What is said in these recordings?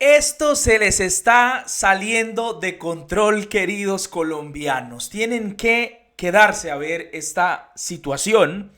Esto se les está saliendo de control, queridos colombianos. Tienen que quedarse a ver esta situación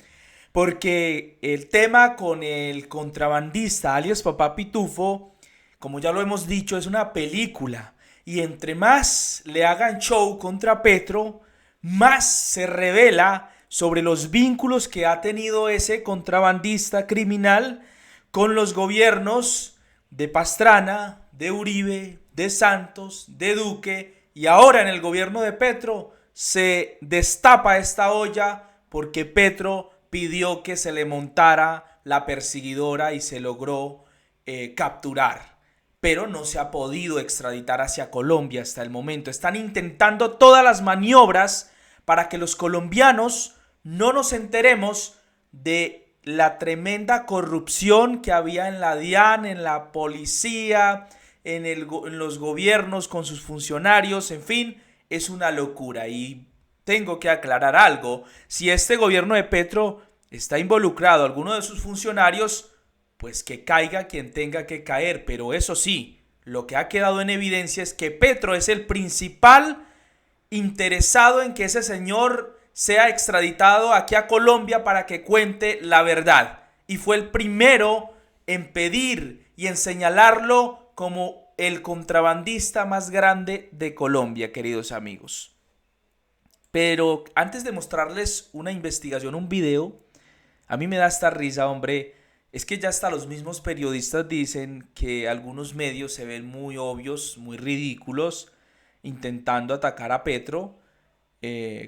porque el tema con el contrabandista alias Papá Pitufo, como ya lo hemos dicho, es una película. Y entre más le hagan show contra Petro, más se revela sobre los vínculos que ha tenido ese contrabandista criminal con los gobiernos de Pastrana, de Uribe, de Santos, de Duque y ahora en el gobierno de Petro se destapa esta olla porque Petro pidió que se le montara la perseguidora y se logró capturar. Pero no se ha podido extraditar hacia Colombia hasta el momento. Están intentando todas las maniobras para que los colombianos no nos enteremos de la tremenda corrupción que había en la DIAN, en la policía, en los gobiernos con sus funcionarios, en fin, es una locura. Y tengo que aclarar algo, si este gobierno de Petro está involucrado alguno de sus funcionarios, pues que caiga quien tenga que caer, pero eso sí, lo que ha quedado en evidencia es que Petro es el principal interesado en que ese señor sea extraditado aquí a Colombia para que cuente la verdad. Y fue el primero en pedir y en señalarlo como el contrabandista más grande de Colombia, queridos amigos. Pero antes de mostrarles una investigación, un video, a mí me da esta risa, hombre. Es que ya hasta los mismos periodistas dicen que algunos medios se ven muy obvios, muy ridículos, intentando atacar a Petro,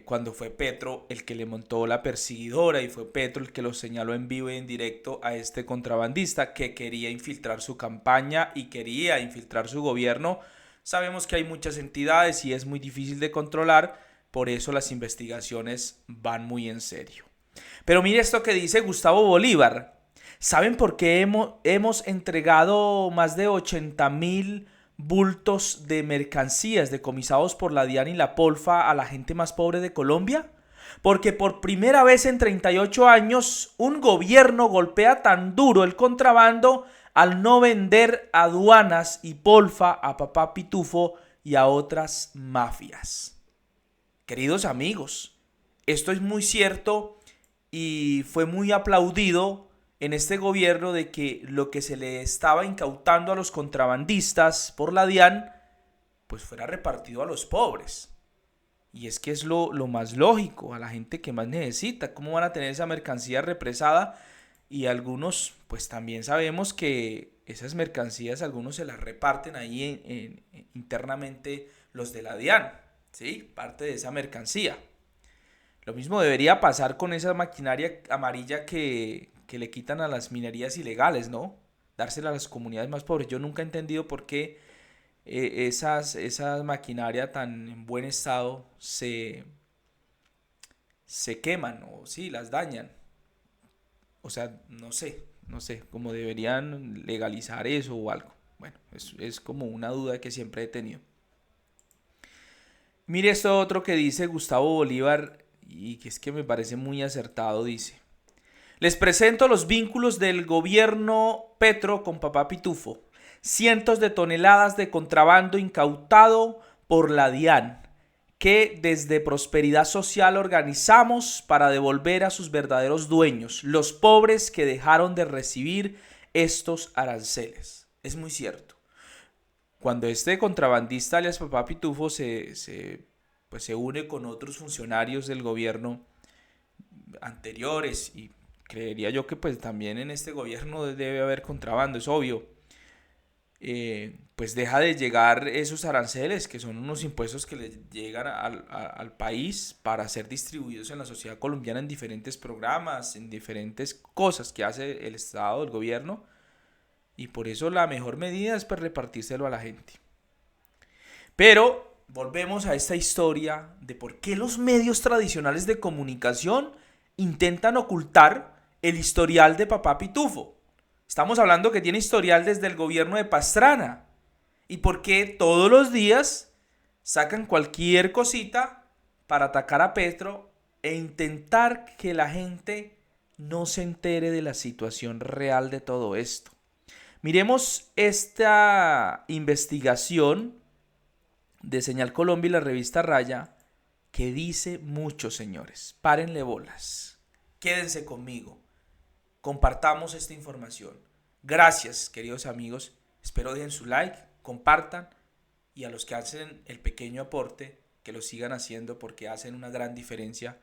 cuando fue Petro el que le montó la perseguidora y fue Petro el que lo señaló en vivo y en directo a este contrabandista que quería infiltrar su campaña y quería infiltrar su gobierno. Sabemos que hay muchas entidades y es muy difícil de controlar, por eso las investigaciones van muy en serio. Pero mire esto que dice Gustavo Bolívar. ¿Saben por qué hemos entregado más de 80.000 bultos de mercancías decomisados por la DIAN y la Polfa a la gente más pobre de Colombia? Porque por primera vez en 38 años un gobierno golpea tan duro el contrabando al no vender aduanas y Polfa a Papá Pitufo y a otras mafias. Queridos amigos, esto es muy cierto y fue muy aplaudido en este gobierno de que lo que se le estaba incautando a los contrabandistas por la DIAN pues fuera repartido a los pobres. Y es que es lo más lógico, a la gente que más necesita. ¿Cómo van a tener esa mercancía represada? Y algunos, pues también sabemos que esas mercancías, algunos se las reparten ahí internamente los de la DIAN, ¿sí? Parte de esa mercancía. Lo mismo debería pasar con esa maquinaria amarilla que le quitan a las minerías ilegales, ¿no? Dársela a las comunidades más pobres. Yo nunca he entendido por qué esas maquinaria tan en buen estado se queman o sí, las dañan. O sea, no sé, cómo deberían legalizar eso o algo. Bueno, es como una duda que siempre he tenido. Mire esto otro que dice Gustavo Bolívar y que es que me parece muy acertado, dice. Les presento los vínculos del gobierno Petro con Papá Pitufo. Cientos de toneladas de contrabando incautado por la DIAN, que desde Prosperidad Social organizamos para devolver a sus verdaderos dueños, los pobres que dejaron de recibir estos aranceles. Es muy cierto. Cuando este contrabandista alias Papá Pitufo pues se une con otros funcionarios del gobierno anteriores y creería yo que pues también en este gobierno debe haber contrabando, es obvio. Pues deja de llegar esos aranceles que son unos impuestos que le llegan al país para ser distribuidos en la sociedad colombiana en diferentes programas, en diferentes cosas que hace el Estado, el gobierno, y por eso la mejor medida es pues repartírselo a la gente. Pero volvemos a esta historia de por qué los medios tradicionales de comunicación intentan ocultar el historial de Papá Pitufo. Estamos hablando que tiene historial desde el gobierno de Pastrana. ¿Y por qué todos los días sacan cualquier cosita para atacar a Petro e intentar que la gente no se entere de la situación real de todo esto? Miremos esta investigación de Señal Colombia y la revista Raya, que dice mucho, señores. Párenle bolas. Quédense conmigo. Compartamos esta información. Gracias, queridos amigos. Espero dejen su like, compartan, y a los que hacen el pequeño aporte, que lo sigan haciendo porque hacen una gran diferencia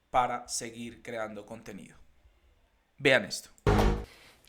para seguir creando contenido. Vean esto.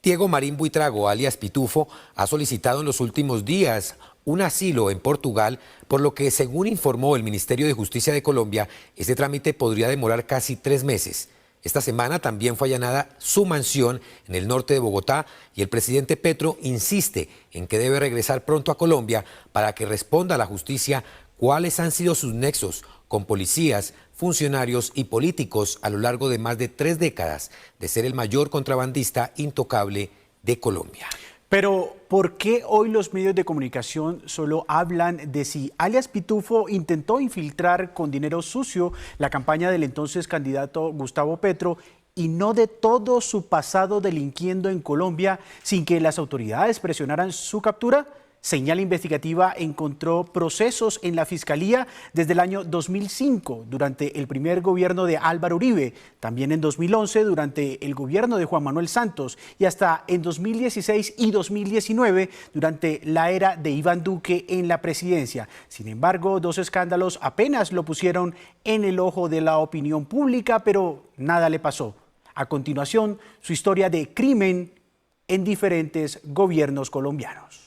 Diego Marín Buitrago, alias Pitufo, ha solicitado en los últimos días un asilo en Portugal, por lo que, según informó el Ministerio de Justicia de Colombia, este trámite podría demorar casi 3 meses. Esta semana también fue allanada su mansión en el norte de Bogotá y el presidente Petro insiste en que debe regresar pronto a Colombia para que responda a la justicia cuáles han sido sus nexos con policías, funcionarios y políticos a lo largo de más de 3 décadas de ser el mayor contrabandista intocable de Colombia. Pero, ¿por qué hoy los medios de comunicación solo hablan de si alias Pitufo intentó infiltrar con dinero sucio la campaña del entonces candidato Gustavo Petro y no de todo su pasado delinquiendo en Colombia sin que las autoridades presionaran su captura? Señal Investigativa encontró procesos en la Fiscalía desde el año 2005, durante el primer gobierno de Álvaro Uribe, también en 2011 durante el gobierno de Juan Manuel Santos y hasta en 2016 y 2019 durante la era de Iván Duque en la presidencia. Sin embargo, 2 escándalos apenas lo pusieron en el ojo de la opinión pública, pero nada le pasó. A continuación, su historia de crimen en diferentes gobiernos colombianos.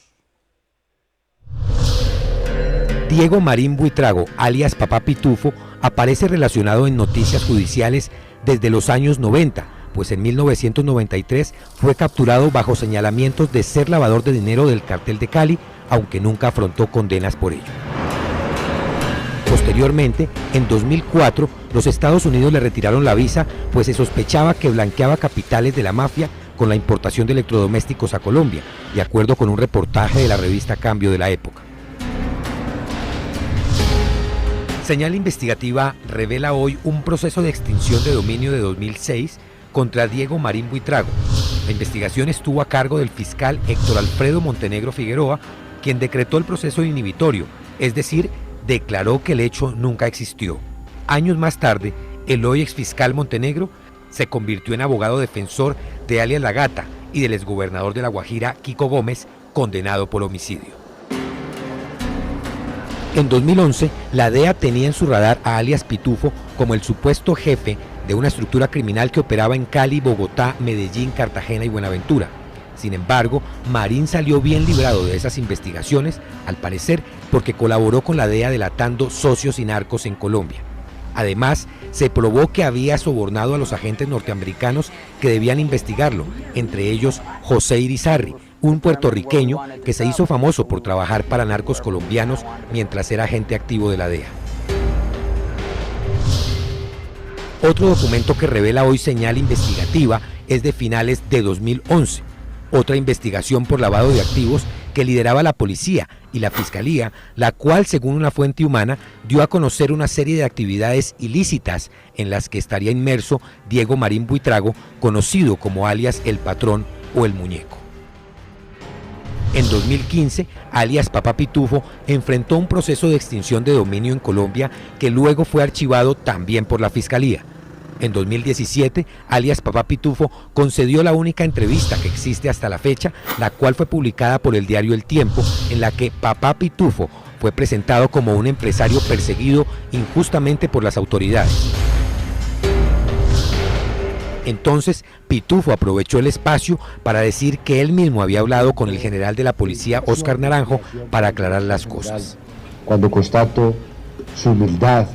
Diego Marín Buitrago, alias Papá Pitufo, aparece relacionado en noticias judiciales desde los años 90, pues en 1993 fue capturado bajo señalamientos de ser lavador de dinero del Cartel de Cali, aunque nunca afrontó condenas por ello. Posteriormente, en 2004, los Estados Unidos le retiraron la visa, pues se sospechaba que blanqueaba capitales de la mafia con la importación de electrodomésticos a Colombia, de acuerdo con un reportaje de la revista Cambio de la época. Señal Investigativa revela hoy un proceso de extinción de dominio de 2006 contra Diego Marín Buitrago. La investigación estuvo a cargo del fiscal Héctor Alfredo Montenegro Figueroa, quien decretó el proceso inhibitorio, es decir, declaró que el hecho nunca existió. Años más tarde, el hoy exfiscal Montenegro se convirtió en abogado defensor de alias La Gata y del exgobernador de La Guajira, Kiko Gómez, condenado por homicidio. En 2011, la DEA tenía en su radar a alias Pitufo como el supuesto jefe de una estructura criminal que operaba en Cali, Bogotá, Medellín, Cartagena y Buenaventura. Sin embargo, Marín salió bien librado de esas investigaciones, al parecer porque colaboró con la DEA delatando socios y narcos en Colombia. Además, se probó que había sobornado a los agentes norteamericanos que debían investigarlo, entre ellos José Irizarry, un puertorriqueño que se hizo famoso por trabajar para narcos colombianos mientras era agente activo de la DEA. Otro documento que revela hoy Señal Investigativa es de finales de 2011. Otra investigación por lavado de activos que lideraba la policía y la fiscalía, la cual, según una fuente humana, dio a conocer una serie de actividades ilícitas en las que estaría inmerso Diego Marín Buitrago, conocido como alias El Patrón o El Muñeco. En 2015, alias Papá Pitufo enfrentó un proceso de extinción de dominio en Colombia que luego fue archivado también por la Fiscalía. En 2017, alias Papá Pitufo concedió la única entrevista que existe hasta la fecha, la cual fue publicada por el diario El Tiempo, en la que Papá Pitufo fue presentado como un empresario perseguido injustamente por las autoridades. Entonces, Pitufo aprovechó el espacio para decir que él mismo había hablado con el general de la policía, Óscar Naranjo, para aclarar las cosas. Cuando constato su humildad.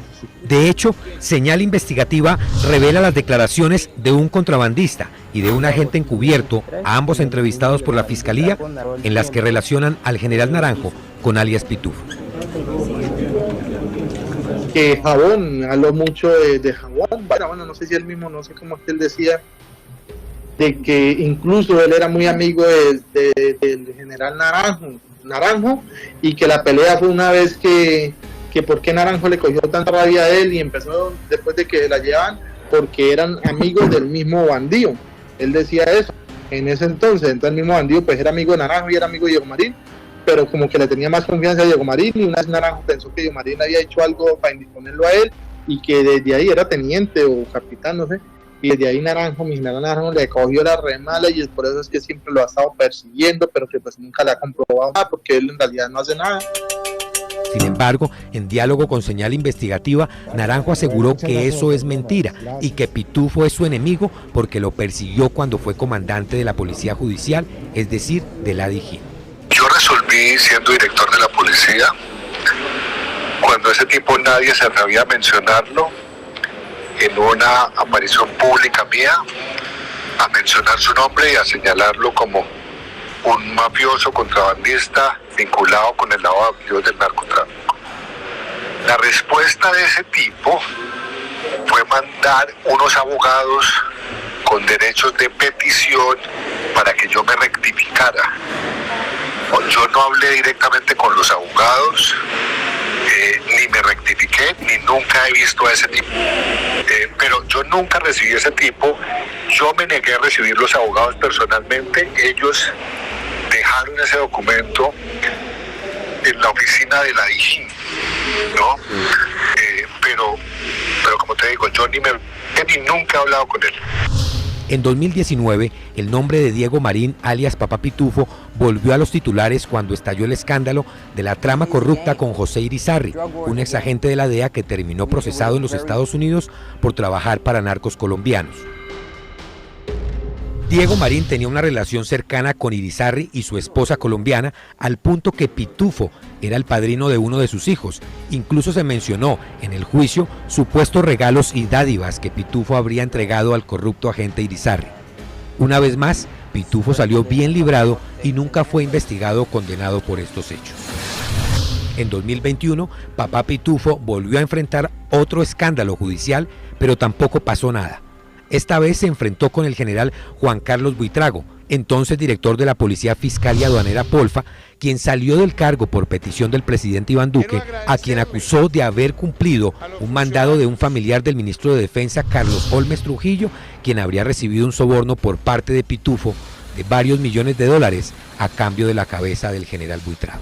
De hecho, Señal Investigativa revela las declaraciones de un contrabandista y de un agente encubierto, ambos entrevistados por la Fiscalía, en las que relacionan al general Naranjo con alias Pitufo. Que Jabón, habló mucho de Jabón, bueno, no sé si él mismo, no sé cómo es que él decía, de que incluso él era muy amigo del general Naranjo, y que la pelea fue una vez que por qué Naranjo le cogió tanta rabia a él y empezó después de que la llevaban, porque eran amigos del mismo bandido. Él decía eso. en ese entonces. Entonces el mismo bandido pues era amigo de Naranjo y era amigo de Diego Marín, pero como que le tenía más confianza a Diego Marín, y una vez Naranjo pensó que Diego Marín había hecho algo para indisponerlo a él, y que desde ahí era teniente o capitán, no sé, y desde ahí Naranjo, mi general Naranjo, le cogió la remala, y por eso es que siempre lo ha estado persiguiendo, pero que pues nunca le ha comprobado nada, porque él en realidad no hace nada. Sin embargo, en diálogo con Señal Investigativa, Naranjo aseguró que eso es mentira y que Pitufo es su enemigo porque lo persiguió cuando fue comandante de la Policía Judicial, es decir, de la Dijín. Yo resolví, siendo director de la policía, cuando ese tipo nadie se atrevía a mencionarlo, en una aparición pública mía, a mencionar su nombre y a señalarlo como un mafioso contrabandista vinculado con el lavado de activos del narcotráfico. La respuesta de ese tipo fue mandar unos abogados con derechos de petición para que yo me rectificara. Yo no hablé directamente con los abogados, ni me rectifiqué, ni nunca he visto a ese tipo. Pero yo nunca recibí a ese tipo, yo me negué a recibir los abogados personalmente, ellos dejaron ese documento en la oficina de la Dijín, ¿no? Pero como te digo, yo ni nunca he hablado con él. En 2019, el nombre de Diego Marín, alias Papá Pitufo, volvió a los titulares cuando estalló el escándalo de la trama corrupta con José Irizarry, un exagente de la DEA que terminó procesado en los Estados Unidos por trabajar para narcos colombianos. Diego Marín tenía una relación cercana con Irizarry y su esposa colombiana, al punto que Pitufo era el padrino de uno de sus hijos. Incluso se mencionó en el juicio supuestos regalos y dádivas que Pitufo habría entregado al corrupto agente Irizarry. Una vez más, Pitufo salió bien librado y nunca fue investigado o condenado por estos hechos. En 2021, Papá Pitufo volvió a enfrentar otro escándalo judicial, pero tampoco pasó nada. Esta vez se enfrentó con el general Juan Carlos Buitrago, entonces director de la Policía Fiscal y Aduanera Polfa, quien salió del cargo por petición del presidente Iván Duque, a quien acusó de haber cumplido un mandado de un familiar del ministro de Defensa, Carlos Holmes Trujillo, quien habría recibido un soborno por parte de Pitufo de varios millones de dólares a cambio de la cabeza del general Buitrago.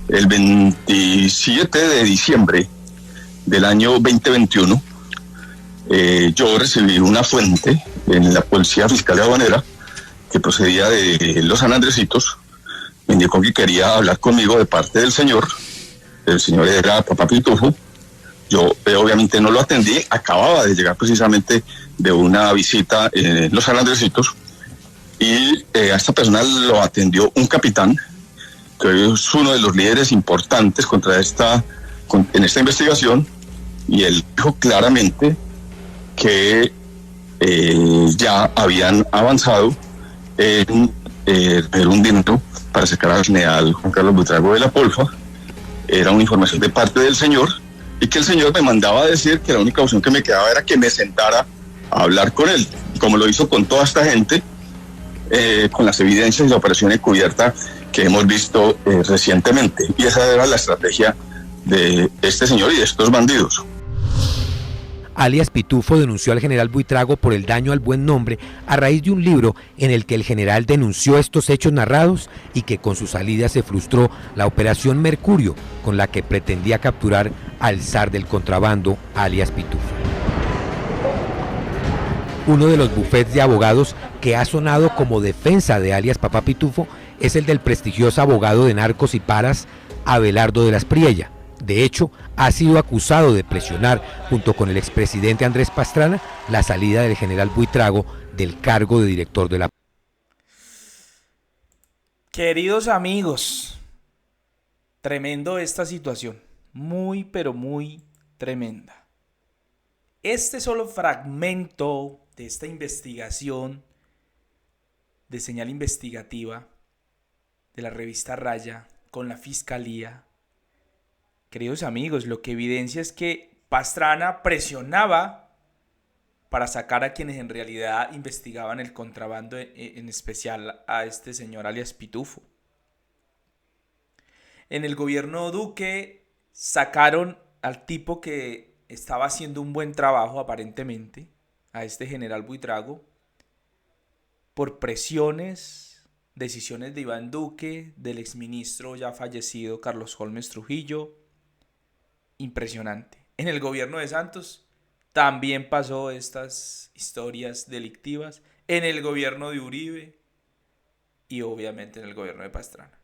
El 27 de diciembre del año 2021, yo recibí una fuente en la Policía Fiscal y Aduanera que procedía de los San Andresitos. Me indicó que quería hablar conmigo de parte del señor. El señor era Papá Pitufo. Yo obviamente no lo atendí, acababa de llegar precisamente de una visita en los San Andresitos, y a esta persona lo atendió un capitán que es uno de los líderes importantes en esta investigación, y él dijo claramente que ya habían avanzado en un dinero para sacar al general Juan Carlos Buitrago de la Polfa. Era una información de parte del señor, y que el señor me mandaba a decir que la única opción que me quedaba era que me sentara a hablar con él, como lo hizo con toda esta gente, con las evidencias y la operación encubierta que hemos visto recientemente. Y esa era la estrategia de este señor y de estos bandidos. Alias Pitufo denunció al general Buitrago por el daño al buen nombre a raíz de un libro en el que el general denunció estos hechos narrados, y que con su salida se frustró la operación Mercurio, con la que pretendía capturar al zar del contrabando, alias Pitufo. Uno de los bufetes de abogados que ha sonado como defensa de alias Papá Pitufo es el del prestigioso abogado de narcos y paras, Abelardo de la Espriella. De hecho, ha sido acusado de presionar, junto con el expresidente Andrés Pastrana, la salida del general Buitrago del cargo de director de la... Queridos amigos, tremendo esta situación, muy pero muy tremenda. Este solo fragmento de esta investigación de Señal Investigativa de la revista Raya con la Fiscalía, queridos amigos, lo que evidencia es que Pastrana presionaba para sacar a quienes en realidad investigaban el contrabando, en especial a este señor alias Pitufo. En el gobierno Duque sacaron al tipo que estaba haciendo un buen trabajo aparentemente, a este general Buitrago, por presiones, decisiones de Iván Duque, del exministro ya fallecido Carlos Holmes Trujillo. Impresionante. En el gobierno de Santos también pasó estas historias delictivas. En el gobierno de Uribe y obviamente en el gobierno de Pastrana.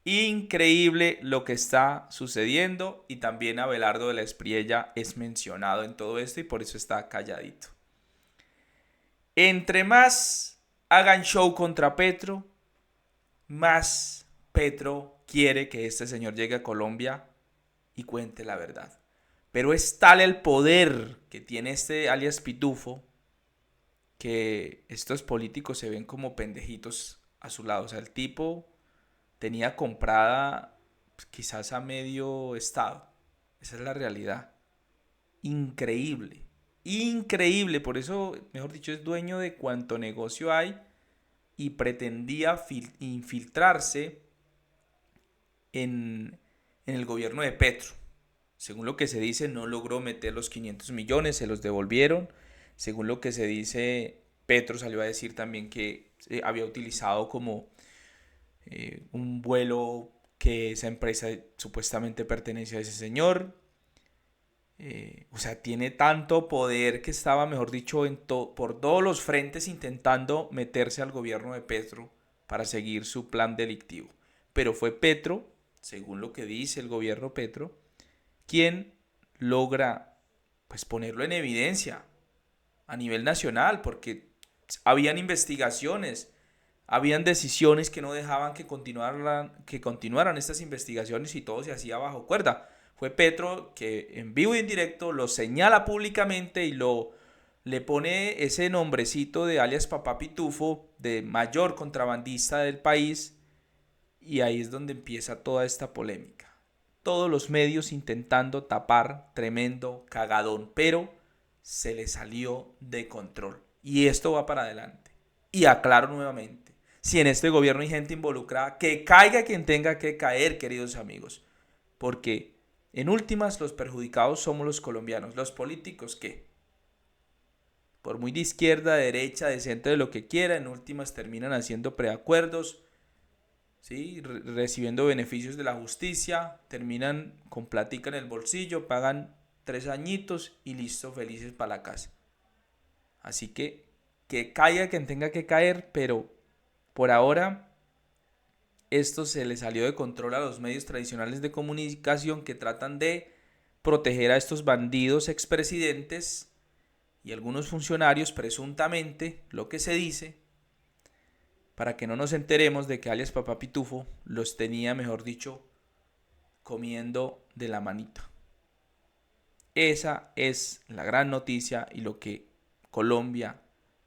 Increíble lo que está sucediendo, y también Abelardo de la Espriella es mencionado en todo esto y por eso está calladito. Entre más hagan show contra Petro, más Petro quiere que este señor llegue a Colombia y cuente la verdad. Pero es tal el poder que tiene este alias Pitufo que estos políticos se ven como pendejitos a su lado. O sea, el tipo tenía comprada pues, quizás a medio estado. Esa es la realidad. Increíble. Increíble. Por eso, mejor dicho, es dueño de cuanto negocio hay y pretendía infiltrarse en el gobierno de Petro. Según lo que se dice, no logró meter los 500 millones, se los devolvieron. Según lo que se dice, Petro salió a decir también que había utilizado como un vuelo que esa empresa supuestamente pertenece a ese señor. O sea, tiene tanto poder que estaba, mejor dicho, por todos los frentes intentando meterse al gobierno de Petro para seguir su plan delictivo. Pero fue Petro, según lo que dice el gobierno Petro, quien logra pues ponerlo en evidencia a nivel nacional, porque habían investigaciones, habían decisiones que no dejaban que continuaran estas investigaciones y todo se hacía bajo cuerda. Fue Petro que en vivo y en directo lo señala públicamente y le pone ese nombrecito de alias Papá Pitufo, de mayor contrabandista del país, y ahí es donde empieza toda esta polémica. Todos los medios intentando tapar tremendo cagadón, pero se le salió de control. Y esto va para adelante. Y aclaro nuevamente, si en este gobierno hay gente involucrada, que caiga quien tenga que caer, queridos amigos. Porque en últimas los perjudicados somos los colombianos. Los políticos, ¿qué? Por muy de izquierda, de derecha, de centro, de lo que quiera, en últimas terminan haciendo preacuerdos, ¿sí? Recibiendo beneficios de la justicia, terminan con platica en el bolsillo, pagan 3 añitos y listo, felices para la casa. Así que caiga quien tenga que caer, pero por ahora esto se le salió de control a los medios tradicionales de comunicación que tratan de proteger a estos bandidos expresidentes y algunos funcionarios, presuntamente, lo que se dice, para que no nos enteremos de que alias Papá Pitufo los tenía, mejor dicho, comiendo de la manita. Esa es la gran noticia y lo que Colombia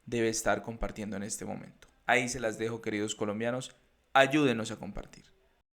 debe estar compartiendo en este momento. Ahí se las dejo, queridos colombianos. Ayúdenos a compartir.